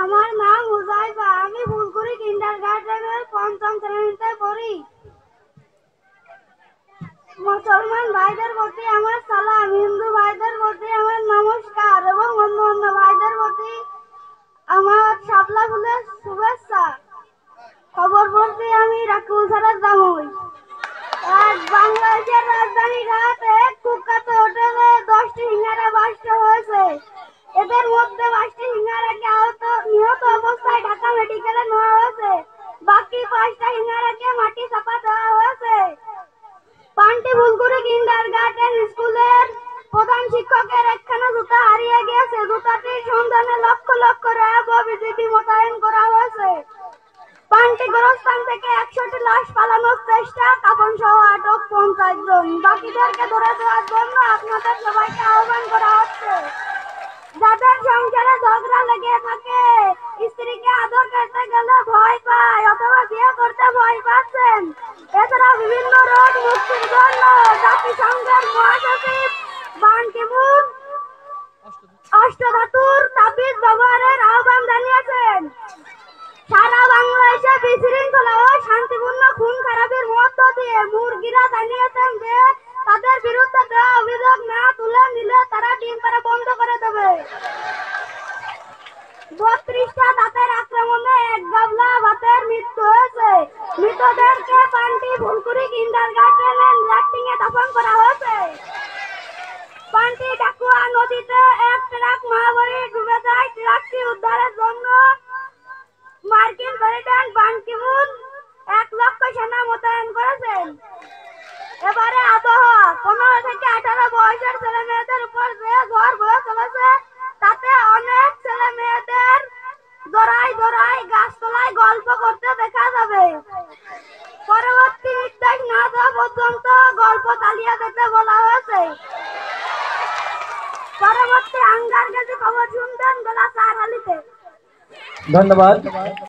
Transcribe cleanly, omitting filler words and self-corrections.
আমার নাম হুজাইফা। আমি ফুলকুড়ি কিন্ডারগার্টেনের ৫ম শ্রেণীতে পড়ি। মুসলমান ভাইদের প্রতি আমার সালাম, হিন্দু ভাইদের প্রতি আমার নমস্কার এবং অন্য ভাইদের প্রতি আমার শাপলা ফুলের শুভেচ্ছা। খবর পড়ছি আমি রাকিবুল স্যারের জামাই। আজ বাংলাদেশের রাজধানী ঢাকাতে কুখ্যাত হোটেলে 10টি সিঙ্গারা বাস্ট হয়েছে। এদের মধ্যে 5টি সিঙ্গারাকে নিহত অবস্থায় ঢাকা মেডিকেলে নেওয়া হয়েছে। বাকি 5টা সিঙ্গারাকে মাটি চাপা দেওয়া হয়েছে। পান্টি ফুলকুড়ি কিন্ডারগার্টেন স্কুলের প্রধান শিক্ষকের একখানা জুতা হারিয়ে গিয়েছে। জুতাটির সন্ধানে লক্ষ লক্ষ র্যাব ও বিজিবি মোতায়েন করা হয়েছে। পান্টি গোরস্থান থেকে 100টি লাশ পালানোর চেষ্টা, কাফন সহ আটক 50 জন। বাকিদেরকে ধরে দেওয়ার জন্য আপনাদের সবাইকে আহ্বান করা হচ্ছে। যাদের সংসারে ঝগড়া লেগে থাকে, স্ত্রীকে আদর করতে গেলে ভয় পায় অথবা বিয়ে করতে ভয় পাচ্ছেন, এছাড়া বিভিন্ন রোগ মুক্তির জন্য জাতিসংঘের মহাসচিব বান কি মুন অষ্টধাতুর তাবিজ ব্যবহারের আহ্বান জানিয়েছেন। সারা বাংলাদেশে বিশৃঙ্খলা ও শান্তিপূর্ণ খুন খারাপির মধ্য দিয়ে মুরগিরা জানিয়েছেন যে তাদের বিরুদ্ধে দেওয়া অভিযোগ না তুলে নিলে তারা ডিম পাড়া বন্ধ করে দেবে। 32টা দাঁতের আক্রমণে এক গাবলা ভাতের মৃত্যু হয়েছে। মৃতদেরকে পান্টি ফুলকুড়ি কিন্ডারগার্টেনের ল্যাট্রিনে দাফন করা হয়েছে। পান্টি ডাকুয়া নদীতে এক ট্রাক মাহবুরি ডুবে যায়। ট্রাকটি উদ্ধারের জন্য মার্কিন প্রেসিডেন্ট বান কি মুন 1 লক্ষ সেনা মোতায়েন করেছেন। এবারে আবহাওয়া 15 থেকে 18 বয়সের ছেলে মেয়েদের উপর যে ঝড় বয়ে চলেছে, তাতে অনেক ছেলে মেয়েদের দৌড়ায় গাছতলায় গল্প করতে দেখা যাবে। পরবর্তী নির্দেশ না দেওয়া পর্যন্ত গল্প চালিয়ে যেতে বলা হয়েছে। পরবর্তী আঙ্গার গেছি খবর শুনতেন বেলা 4 হালিতে। ধন্যবাদ।